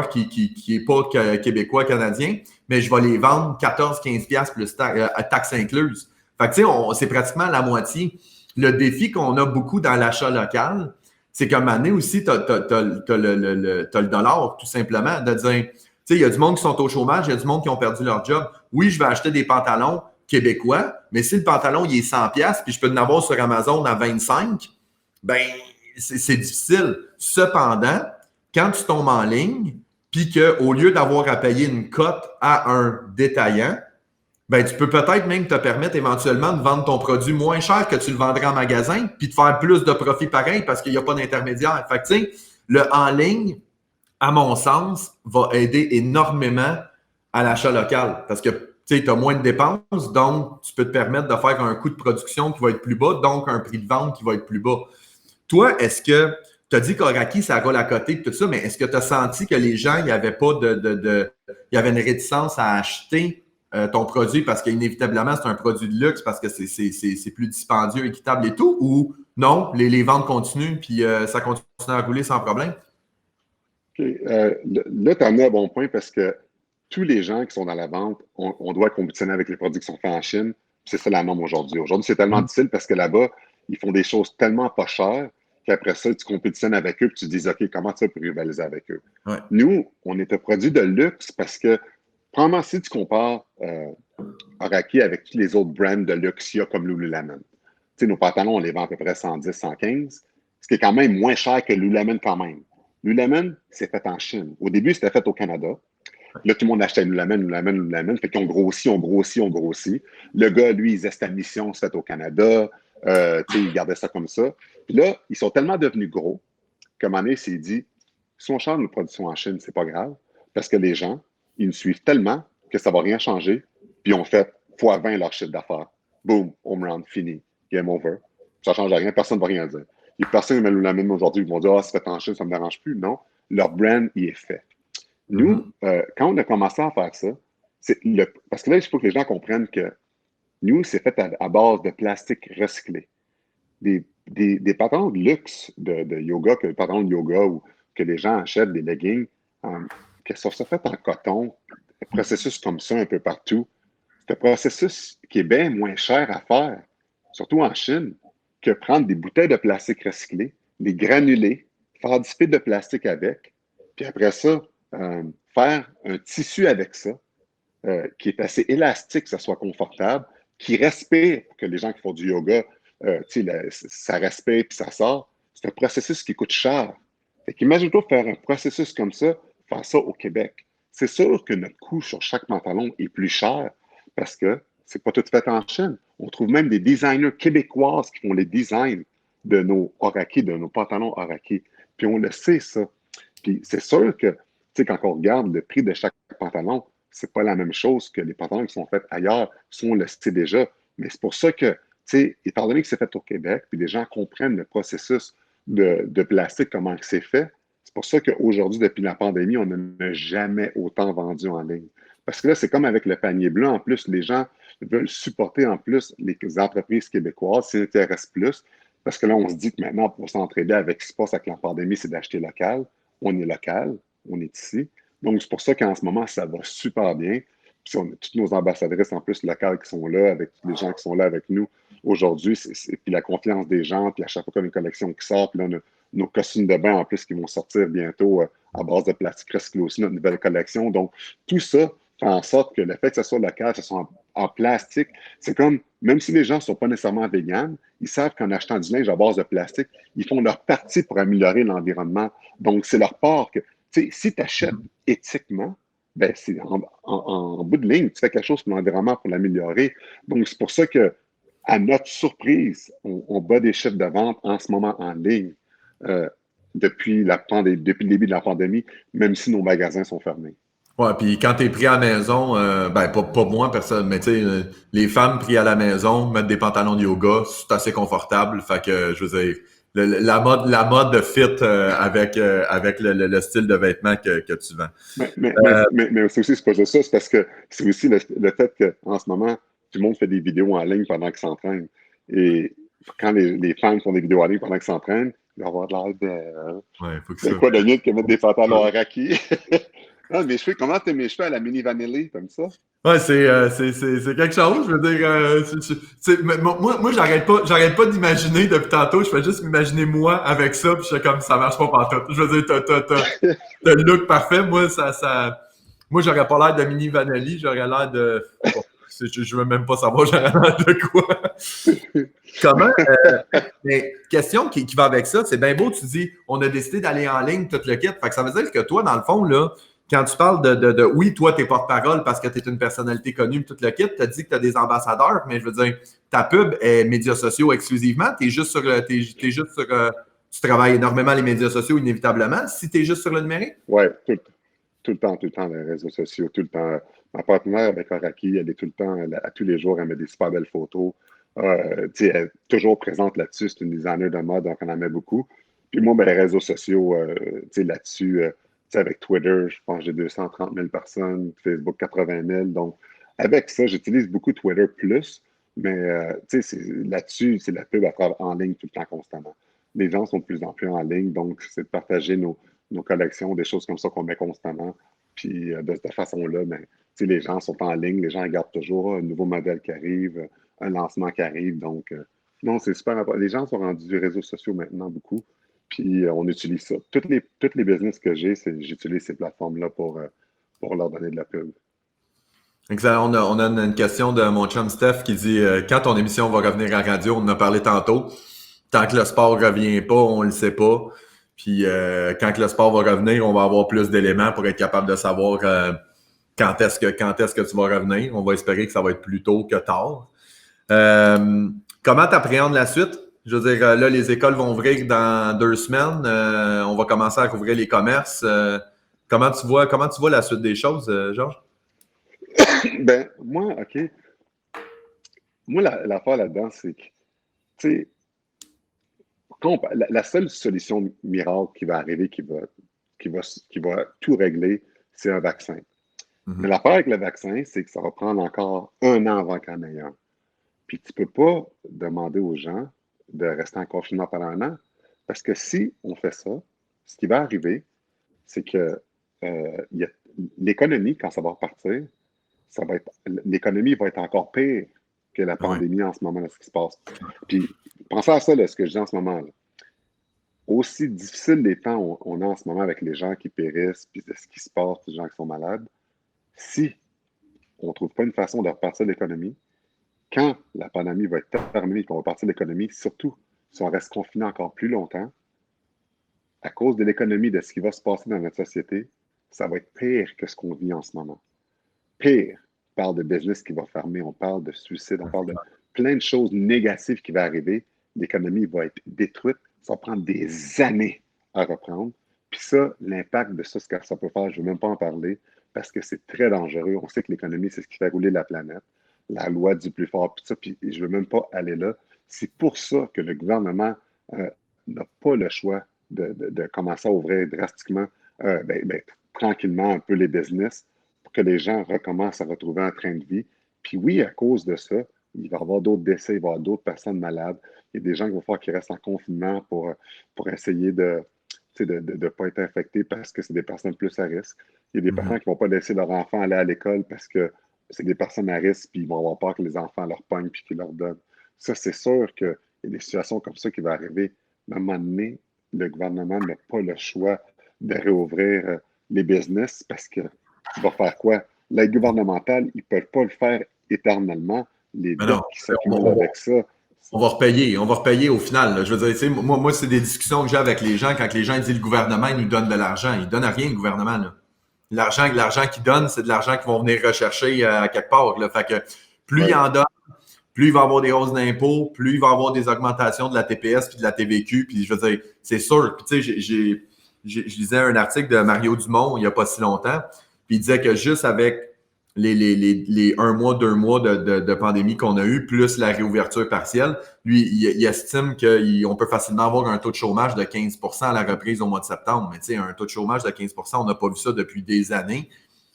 qui est pas québécois, canadien, mais je vais les vendre 14-15$ plus taxes incluses. Fait que tu sais, c'est pratiquement la moitié. Le défi qu'on a beaucoup dans l'achat local, c'est qu'à un moment donné aussi, tu as le dollar, tout simplement, de dire, tu sais, il y a du monde qui sont au chômage, il y a du monde qui ont perdu leur job. Oui, je vais acheter des pantalons québécois, mais si le pantalon, il est 100$, puis je peux en avoir sur Amazon à 25$, ben c'est difficile. Cependant, quand tu tombes en ligne, puis qu'au lieu d'avoir à payer une cote à un détaillant, ben, tu peux peut-être même te permettre éventuellement de vendre ton produit moins cher que tu le vendrais en magasin, puis de faire plus de profit pareil parce qu'il n'y a pas d'intermédiaire. Fait que, tu sais, le en ligne, à mon sens, va aider énormément à l'achat local parce que tu as moins de dépenses, donc tu peux te permettre de faire un coût de production qui va être plus bas, donc un prix de vente qui va être plus bas. Toi, est-ce que tu as dit qu'Oraki, ça roule à côté et tout ça, mais est-ce que tu as senti que les gens, il n'y avait pas il y avait une réticence à acheter ton produit parce qu'inévitablement, c'est un produit de luxe parce que c'est plus dispendieux, équitable et tout, ou non, les ventes continuent puis ça continue à rouler sans problème? Okay. Là, tu as amené un bon point parce que tous les gens qui sont dans la vente, on doit compétitionner avec les produits qui sont faits en Chine. C'est ça la norme aujourd'hui. Aujourd'hui, c'est tellement difficile parce que là-bas, ils font des choses tellement pas chères qu'après ça, tu compétitionnes avec eux et tu te dis, OK, comment tu peux rivaliser avec eux? Ouais. Nous, on est un produit de luxe parce que, premièrement, si tu compares Oraki avec tous les autres brands de luxe qu'il y a comme Lululemon, tu sais, nos pantalons, on les vend à peu près 110, 115, ce qui est quand même moins cher que Lululemon quand même. Lululemon, c'est fait en Chine. Au début, c'était fait au Canada. Là, tout le monde achetait Lululemon. Fait qu'ils ont grossi, on grossi, on grossi. Le gars, lui, il disait, c'est ta mission, c'est fait au Canada. Ils gardaient ça comme ça. Puis là, ils sont tellement devenus gros qu'à un moment donné, il s'est dit, si on change nos productions en Chine, c'est pas grave, parce que les gens, ils nous suivent tellement que ça va rien changer, puis ils ont fait x20 leur chiffre d'affaires. Boom, home run, fini, game over. Ça change rien, personne ne va rien dire. Et personne ne la même aujourd'hui, ils vont dire, c'est fait en Chine, ça ne me dérange plus. Non, leur brand, il est fait. Nous, quand on a commencé à faire ça, parce que là, il faut que les gens comprennent que nous, c'est fait à base de plastique recyclé. Des patterns de luxe de yoga, que les patterns de yoga ou que les gens achètent des leggings, qui sont faits en coton, un processus comme ça un peu partout. C'est un processus qui est bien moins cher à faire, surtout en Chine, que prendre des bouteilles de plastique recyclées, les granuler, faire du spit de plastique avec, puis après ça, faire un tissu avec ça, qui est assez élastique, que ça soit confortable, qui respire, pour que les gens qui font du yoga, ça respire puis ça sort. C'est un processus qui coûte cher. Imagine-toi faire un processus comme ça, faire ça au Québec. C'est sûr que notre coût sur chaque pantalon est plus cher parce que c'est pas tout fait en Chine. On trouve même des designers québécoises qui font les designs de nos Oraki, de nos pantalons Oraki. Puis on le sait, ça. Puis c'est sûr que, quand on regarde le prix de chaque pantalon, c'est pas la même chose que les pantalons qui sont faits ailleurs. Ça, on le sait déjà. Mais c'est pour ça que, étant donné que c'est fait au Québec, puis les gens comprennent le processus de plastique, comment c'est fait, c'est pour ça qu'aujourd'hui, depuis la pandémie, on n'a jamais autant vendu en ligne. Parce que là, c'est comme avec le panier bleu. En plus, les gens veulent supporter en plus les entreprises québécoises, s'intéressent plus. Parce que là, on se dit que maintenant, pour s'entraider avec ce qui se passe avec la pandémie, c'est d'acheter local. On est local, on est ici. Donc, c'est pour ça qu'en ce moment, ça va super bien. Puis on a toutes nos ambassadrices en plus locales qui sont là, avec tous les gens qui sont là avec nous aujourd'hui. Puis la confiance des gens, puis à chaque fois qu'on a une collection qui sort, puis là, on a nos costumes de bain en plus qui vont sortir bientôt à base de plastique recyclé aussi, notre nouvelle collection. Donc, tout ça fait en sorte que le fait que ce soit local, que ce soit en plastique, c'est comme, même si les gens ne sont pas nécessairement véganes, ils savent qu'en achetant du linge à base de plastique, ils font leur partie pour améliorer l'environnement. Donc, c'est leur part que, si tu achètes éthiquement, ben c'est en bout de ligne, tu fais quelque chose pour l'environnement pour l'améliorer. Donc, c'est pour ça que, à notre surprise, on bat des chiffres de vente en ce moment en ligne depuis le début de la pandémie, même si nos magasins sont fermés. Ouais, puis quand t'es pris à la maison, pas moi, personne, mais tu sais, les femmes pris à la maison, mettre des pantalons de yoga, c'est assez confortable. Fait que, je veux dire, la mode fit avec le style de vêtements que tu vends. Mais aussi, c'est pas juste ça, c'est parce que c'est aussi le fait qu'en ce moment, tout le monde fait des vidéos en ligne pendant qu'ils s'entraînent. Et quand les femmes font des vidéos en ligne pendant qu'ils s'entraînent, ils vont avoir de l'air de... Ouais, faut que c'est ça. quoi de mieux que mettre des pantalons à raki? Ah, mes cheveux, comment t'as mes cheveux à la mini vanille comme ça? Ouais, c'est quelque chose. Je veux dire, moi, j'arrête pas d'imaginer depuis tantôt. Je fais juste m'imaginer moi avec ça, puis je fais comme ça marche pas pantoute. Je veux dire, t'as le look parfait. Moi, moi, j'aurais pas l'air de mini vanille. J'aurais l'air de, bon, je veux même pas savoir, j'aurais l'air de quoi. Comment? Mais question qui va avec ça, c'est bien beau. Tu dis, on a décidé d'aller en ligne tout le kit. Fait que ça veut dire que toi, dans le fond là. Quand tu parles oui, toi, t'es porte-parole parce que tu es une personnalité connue, tout le kit, tu as dit que tu as des ambassadeurs, mais je veux dire, ta pub est médias sociaux exclusivement. Tu travailles énormément les médias sociaux, inévitablement, si tu es juste sur le numérique? Oui, tout le temps, les réseaux sociaux, tout le temps. Ma partenaire avec Oraki, elle est tout le temps, à tous les jours, elle met des super belles photos. Elle est toujours présente là-dessus. C'est une designer de mode, donc on en met beaucoup. Puis moi, les réseaux sociaux, là-dessus, avec Twitter, je pense que j'ai 230 000 personnes, Facebook 80 000. Donc, avec ça, j'utilise beaucoup Twitter plus, mais là-dessus, c'est la pub à faire en ligne tout le temps, constamment. Les gens sont de plus en plus en ligne, donc c'est de partager nos collections, des choses comme ça qu'on met constamment. Puis de cette façon-là, les gens sont en ligne, les gens regardent toujours un nouveau modèle qui arrive, un lancement qui arrive. Donc, non, c'est super important. Les gens sont rendus des réseaux sociaux maintenant beaucoup. Puis on utilise ça. Toutes les business que j'utilise ces plateformes-là pour leur donner de la pub. Excellent. On a une question de mon chum Steph qui dit quand ton émission va revenir à la radio, on en a parlé tantôt. Tant que le sport revient pas, on le sait pas. Puis quand le sport va revenir, on va avoir plus d'éléments pour être capable de savoir quand est-ce que tu vas revenir. On va espérer que ça va être plus tôt que tard. comment tu appréhendes la suite? Je veux dire, là, les écoles vont ouvrir dans 2 semaines. On va commencer à rouvrir les commerces. Comment tu vois la suite des choses, Georges? Ben, moi, OK. Moi, l'affaire là-dedans, c'est que, tu sais, la seule solution miracle qui va arriver, qui va tout régler, c'est un vaccin. Mais l'affaire avec le vaccin, c'est que ça va prendre encore 1 an avant qu'il y en ait un. Puis tu ne peux pas demander aux gens de rester en confinement pendant 1 an, parce que si on fait ça, ce qui va arriver, c'est que l'économie, quand ça va repartir, l'économie va être encore pire que la pandémie en ce moment, là, ce qui se passe. Puis pensez à ça, là, ce que je dis en ce moment. Là. Aussi difficile les temps on a en ce moment avec les gens qui périssent, puis de ce qui se passe, les gens qui sont malades, si on ne trouve pas une façon de repartir l'économie, quand la pandémie va être terminée et qu'on va repartir l'économie, surtout si on reste confiné encore plus longtemps, à cause de l'économie, de ce qui va se passer dans notre société, ça va être pire que ce qu'on vit en ce moment. Pire. On parle de business qui va fermer, on parle de suicide, on parle de plein de choses négatives qui vont arriver. L'économie va être détruite. Ça va prendre des années à reprendre. Puis ça, l'impact de ça, ce que ça peut faire, je ne veux même pas en parler parce que c'est très dangereux. On sait que l'économie, c'est ce qui fait rouler la planète. La loi du plus fort, puis ça, puis je ne veux même pas aller là. C'est pour ça que le gouvernement n'a pas le choix de commencer à ouvrir drastiquement, tranquillement un peu les business pour que les gens recommencent à retrouver un train de vie. Puis oui, à cause de ça, il va y avoir d'autres décès, il va y avoir d'autres personnes malades. Il y a des gens qui vont falloir qu'ils restent en confinement pour essayer de ne pas être infectés parce que c'est des personnes plus à risque. Il y a des parents qui ne vont pas laisser leur enfant aller à l'école parce que c'est des personnes à risque, puis ils vont avoir peur que les enfants leur pognent puis qu'ils leur donnent. Ça, c'est sûr qu'il y a des situations comme ça qui vont arriver. Mais à un moment donné, le gouvernement n'a pas le choix de réouvrir les business parce que tu vas faire quoi? L'aide gouvernementale, ils ne peuvent pas le faire éternellement. Les dettes qui s'accumulent avec ça. On va repayer au final. Là. Je veux dire, moi, c'est des discussions que j'ai avec les gens. Quand les gens disent le gouvernement, il nous donne de l'argent. Il ne donne rien, le gouvernement. Là. L'argent qu'ils donnent, c'est de l'argent qu'ils vont venir rechercher à quelque part. Là. Fait que plus il en donne, plus il va y avoir des hausses d'impôts, plus il va y avoir des augmentations de la TPS puis de la TVQ. Puis je veux dire, c'est sûr. Puis tu sais, je lisais un article de Mario Dumont il n'y a pas si longtemps. Puis il disait que juste avec les 1 mois, 2 mois de pandémie qu'on a eu, plus la réouverture partielle, lui, il estime qu'on peut facilement avoir un taux de chômage de 15 % à la reprise au mois de septembre. Mais tu sais, un taux de chômage de 15 % on n'a pas vu ça depuis des années.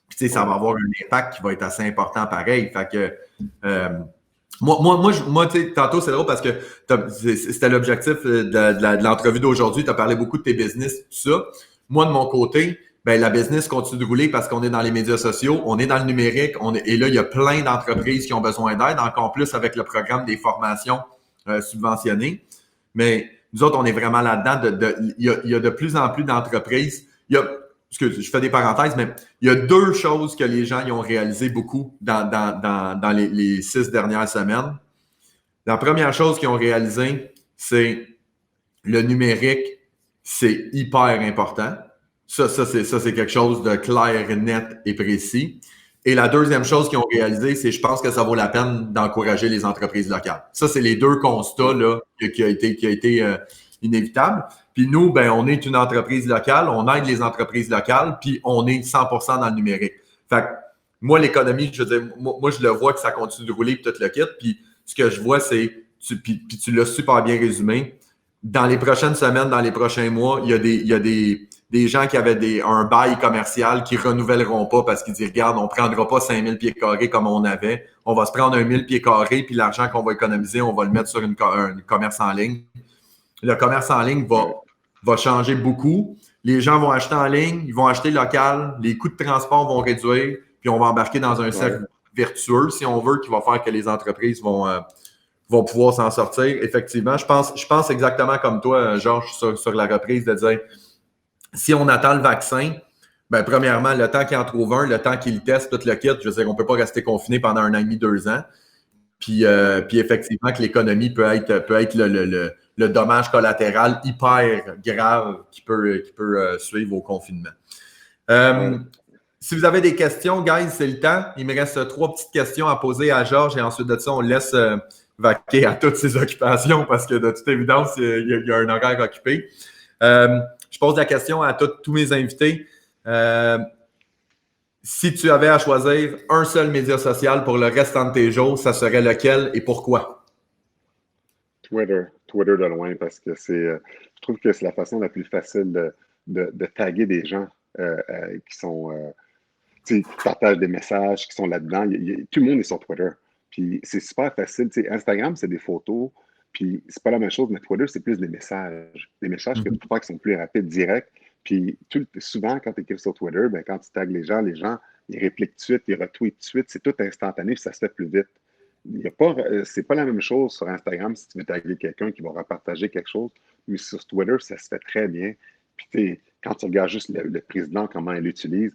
Puis tu sais, ça va avoir un impact qui va être assez important pareil. Fait que moi tu sais, tantôt, c'est drôle parce que c'était l'objectif de l'entrevue d'aujourd'hui. Tu as parlé beaucoup de tes business, tout ça. Moi, de mon côté, ben, la business continue de rouler parce qu'on est dans les médias sociaux, on est dans le numérique, et là, il y a plein d'entreprises qui ont besoin d'aide, encore plus avec le programme des formations subventionnées. Mais nous autres, on est vraiment là-dedans. Il y a de plus en plus d'entreprises. Excuse, je fais des parenthèses, mais il y a 2 choses que les gens y ont réalisé beaucoup dans les 6 dernières semaines. La première chose qu'ils ont réalisé, c'est le numérique, c'est hyper important. Ça, c'est quelque chose de clair, net et précis. Et la deuxième chose qu'ils ont réalisé, c'est je pense que ça vaut la peine d'encourager les entreprises locales. Ça, c'est les 2 constats là, qui a été inévitable. Puis nous, ben, on est une entreprise locale, on aide les entreprises locales, puis on est 100% dans le numérique. Fait que moi, l'économie, je veux dire, moi, je le vois que ça continue de rouler, puis tout le kit. Puis ce que je vois, c'est, puis tu l'as super bien résumé, dans les prochaines semaines, dans les prochains mois, il y a des gens qui avaient un bail commercial qui renouvelleront pas parce qu'ils disent, regarde, on prendra pas 5000 pieds carrés comme on avait. On va se prendre 1000 pieds carrés, puis l'argent qu'on va économiser, on va le mettre sur un commerce en ligne. Le commerce en ligne va changer beaucoup. Les gens vont acheter en ligne, ils vont acheter local, les coûts de transport vont réduire, puis on va embarquer dans un cercle vertueux, si on veut, qui va faire que les entreprises vont pouvoir s'en sortir. Effectivement, je pense exactement comme toi, Georges, sur la reprise, de dire, si on attend le vaccin, ben premièrement, le temps qu'il en trouve un, le temps qu'il le teste, tout le kit, je veux dire, on ne peut pas rester confiné pendant 1 an et demi, 2 ans. Puis effectivement, que l'économie peut être le dommage collatéral hyper grave qui peut suivre au confinement. Si vous avez des questions, guys, c'est le temps. Il me reste 3 petites questions à poser à Georges et ensuite de ça, on laisse vaquer à toutes ses occupations parce que de toute évidence, il y a un horaire occupé. Je pose la question à tous mes invités. Si tu avais à choisir un seul média social pour le restant de tes jours, ça serait lequel et pourquoi? Twitter. Twitter de loin, parce que je trouve que c'est la façon la plus facile de taguer des gens qui sont, qui partagent des messages, qui sont là-dedans. Tout le monde est sur Twitter. Puis c'est super facile. Instagram, c'est des photos. Puis c'est pas la même chose, mais Twitter, c'est plus des messages. Des messages que tu peux faire qui sont plus rapides, directs. Puis souvent, quand tu écris sur Twitter, ben, quand tu tagues les gens, ils répliquent tout de suite, ils retweetent tout de suite. C'est tout instantané, puis ça se fait plus vite. C'est pas la même chose sur Instagram si tu veux taguer quelqu'un qui va repartager quelque chose, mais sur Twitter, ça se fait très bien. Puis quand tu regardes juste le président, comment il l'utilise,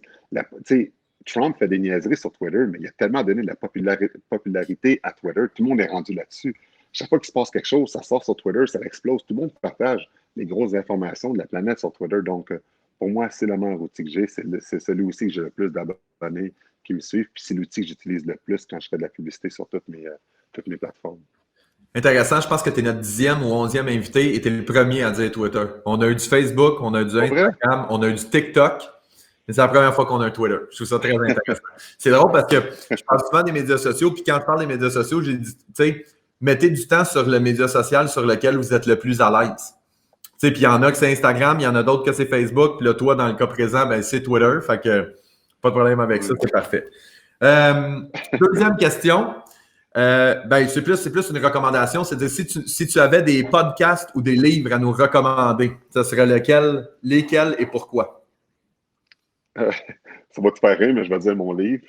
Trump fait des niaiseries sur Twitter, mais il a tellement donné de la popularité à Twitter. Tout le monde est rendu là-dessus. Chaque fois qu'il se passe quelque chose, ça sort sur Twitter, ça explose. Tout le monde partage les grosses informations de la planète sur Twitter. Donc, pour moi, c'est le meilleur outil que j'ai. C'est celui aussi que j'ai le plus d'abonnés qui me suivent. Puis c'est l'outil que j'utilise le plus quand je fais de la publicité sur toutes mes plateformes. Intéressant, je pense que tu es notre 10e ou 11e invité et tu es le premier à dire Twitter. On a eu du Facebook, on a eu du Instagram, on a eu du TikTok. Mais c'est la première fois qu'on a un Twitter. Je trouve ça très intéressant. C'est drôle parce que je parle souvent des médias sociaux, puis quand je parle des médias sociaux, j'ai dit, tu sais, mettez du temps sur le média social sur lequel vous êtes le plus à l'aise. Puis il y en a que c'est Instagram, il y en a d'autres que c'est Facebook, puis là, toi, dans le cas présent, ben, c'est Twitter. Fait que pas de problème avec ça, c'est parfait. Deuxième question. C'est plus une recommandation. C'est-à-dire, si tu avais des podcasts ou des livres à nous recommander, ce serait lesquels et pourquoi? Ça va te faire rire, mais je vais dire mon livre.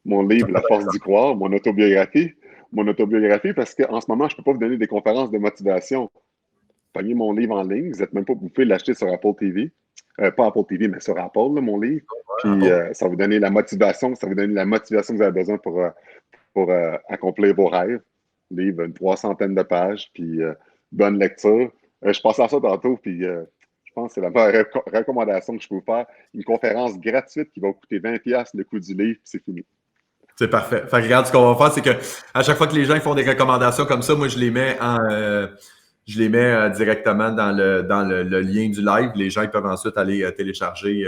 Mon livre, La force d'y croire, mon autobiographie. Mon autobiographie, parce qu'en ce moment, je ne peux pas vous donner des conférences de motivation. Prenez mon livre en ligne. Vous pouvez l'acheter sur Apple TV. Pas Apple TV, mais sur Apple, là, mon livre. Puis ça va vous donner la motivation. Ça va vous donner la motivation que vous avez besoin pour accomplir vos rêves. Livre, une 300aine de pages. Puis bonne lecture. Je passe à ça tantôt. Puis je pense que c'est la meilleure recommandation que je peux vous faire. Une conférence gratuite qui va vous coûter 20$ le coût du livre, puis c'est fini. C'est parfait. Fait que regarde, ce qu'on va faire, c'est que à chaque fois que les gens font des recommandations comme ça, moi, je les mets directement dans le lien du live. Les gens ils peuvent ensuite aller télécharger,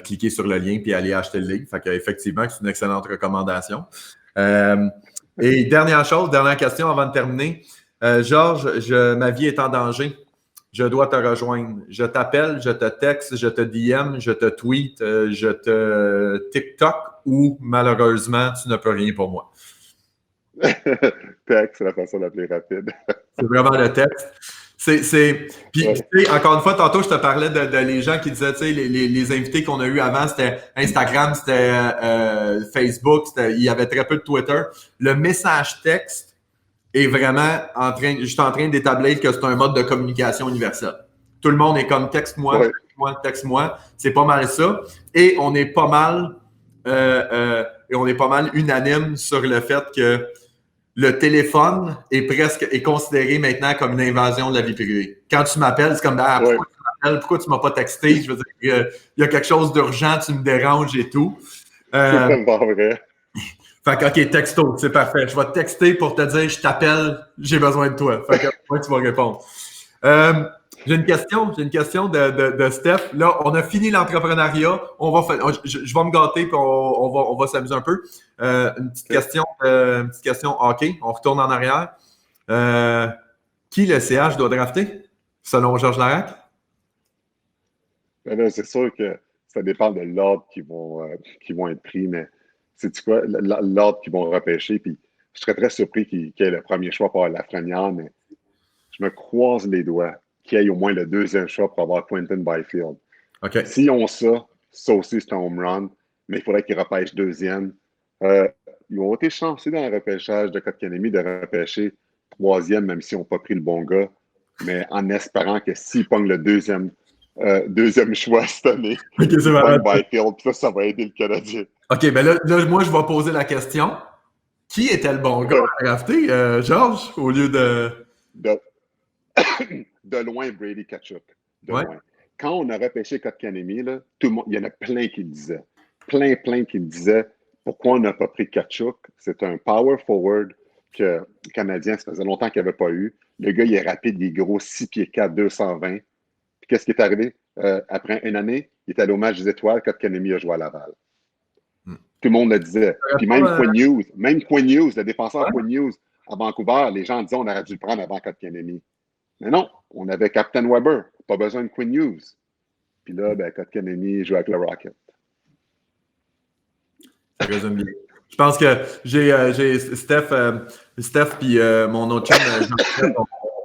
cliquer sur le lien puis aller acheter le livre. Fait qu'effectivement, c'est une excellente recommandation. Et dernière question avant de terminer. Georges, ma vie est en danger. Je dois te rejoindre. Je t'appelle, je te texte, je te DM, je te tweet, je te TikTok ou malheureusement, tu ne peux rien pour moi. Texte, c'est la façon la plus rapide. C'est vraiment le texte. Puis, encore une fois, tantôt, je te parlais de les gens qui disaient, tu sais, les invités qu'on a eus avant, c'était Instagram, c'était Facebook, il y avait très peu de Twitter. Le message texte est vraiment je suis en train d'établir que c'est un mode de communication universel. Tout le monde est comme texte-moi, texte-moi. C'est pas mal ça. Et on est pas mal unanime sur le fait que le téléphone est considéré maintenant comme une invasion de la vie privée. Quand tu m'appelles, c'est comme pourquoi tu m'appelles, pourquoi tu m'as pas texté? Je veux dire, il y a quelque chose d'urgent, tu me déranges et tout. C'est tellement vrai. Fait que, OK, texto, c'est parfait. Je vais te texter pour te dire, je t'appelle, j'ai besoin de toi. Fait que, tu vas répondre. J'ai une question de Steph. Là, on a fini l'entrepreneuriat. Je vais me gâter puis on va s'amuser un peu. Une petite question hockey. On retourne en arrière. Qui le CH doit drafter, selon Georges Larac? Ben là, c'est sûr que ça dépend de l'ordre qui vont être pris, mais c'est quoi? L'ordre qu'ils vont repêcher, puis je serais très surpris qu'il y ait le premier choix pour avoir Lafrenière, mais je me croise les doigts qu'il y ait au moins le deuxième choix pour avoir Quentin Byfield. Okay. S'ils ont ça aussi, c'est un home run, mais il faudrait qu'ils repêchent deuxième. Ils ont été chanceux dans le repêchage de Kotkaniemi de repêcher troisième, même s'ils n'ont pas pris le bon gars, mais en espérant que s'ils pognent le deuxième choix cette année, Byfield, puis ça va aider le Canadien. OK, ben là, moi, je vais poser la question. Qui était le bon gars à drafter, Georges, au lieu de... De loin, Brady Tkachuk. De loin. Quand on a repêché Kotkaniemi, là, tout le monde, il y en a plein qui le disaient. plein qui me disaient pourquoi on n'a pas pris Tkachuk. C'est un power forward que le Canadien, ça faisait longtemps qu'il n'y avait pas eu. Le gars, il est rapide, il est gros, 6 pieds 4, 220. Puis qu'est-ce qui est arrivé? Après une année, il est allé au match des étoiles quand Kotkaniemi a joué à Laval. Tout le monde le disait. Puis même Quinn Hughes, le défenseur Quinn Hughes à Vancouver, les gens disaient on aurait dû le prendre avant Kotkaniemi. Mais non, on avait Captain Weber, pas besoin de Quinn Hughes. Puis là, Kotkaniemi joue avec le Rocket. Ça résume bien. Je pense que j'ai Steph puis mon autre chum,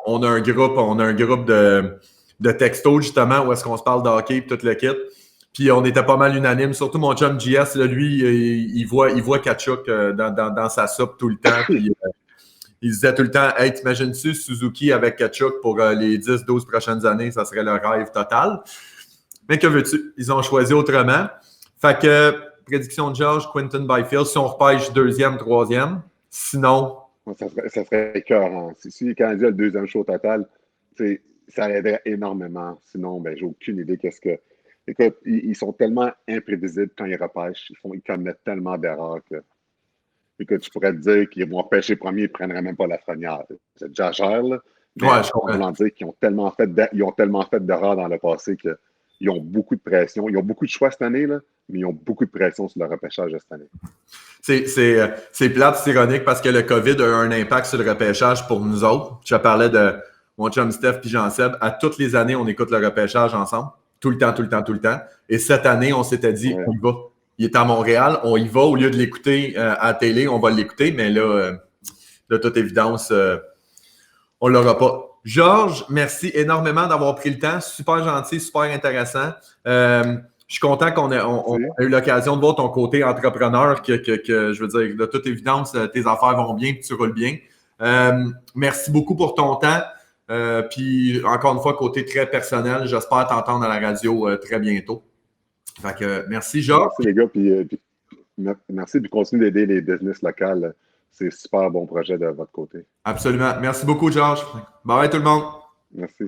on a un groupe de textos justement où est-ce qu'on se parle de hockey et tout le kit. Puis on était pas mal unanime. Surtout mon chum JS, là, lui, il voit Tkachuk dans sa soupe tout le temps. Puis il disait tout le temps, hey, t'imagines-tu Suzuki avec Tkachuk pour les 10-12 prochaines années, ça serait le rêve total. Mais que veux-tu? Ils ont choisi autrement. Fait que prédiction de Georges, Quinton Byfield, si on repêche deuxième, troisième. Sinon. Ça serait écœurant. Si les Canadiens ont le deuxième show total, ça aiderait énormément. Sinon, j'ai aucune idée qu'est-ce que. Écoute, ils sont tellement imprévisibles quand ils repêchent. Ils commettent tellement d'erreurs que. Écoute, je pourrais te dire qu'ils vont pêcher premier, ils ne prendraient même pas la Lafrenière. C'est déjà cher, là. Mais ouais, je comprends. On va dire qu'ils ont tellement fait d'erreurs dans le passé qu'ils ont beaucoup de pression. Ils ont beaucoup de choix cette année, là, mais ils ont beaucoup de pression sur le repêchage de cette année. C'est plate, c'est ironique parce que le COVID a eu un impact sur le repêchage pour nous autres. Je parlais de mon chum Steph et Jean-Seb. À toutes les années, on écoute le repêchage ensemble. Tout le temps. Et cette année, on s'était dit, on y va. Il est à Montréal, on y va. Au lieu de l'écouter à la télé, on va l'écouter. Mais là, de toute évidence, on ne l'aura pas. Georges, merci énormément d'avoir pris le temps. Super gentil, super intéressant. Je suis content qu'on ait eu l'occasion de voir ton côté entrepreneur, que je veux dire, de toute évidence, tes affaires vont bien et tu roules bien. Merci beaucoup pour ton temps. Puis, encore une fois, côté très personnel, j'espère t'entendre à la radio très bientôt. Fait que, merci, Georges. Merci, les gars. Puis merci, puis continuez d'aider les business locales. C'est un super bon projet de votre côté. Absolument. Merci beaucoup, Georges. Bye tout le monde. Merci.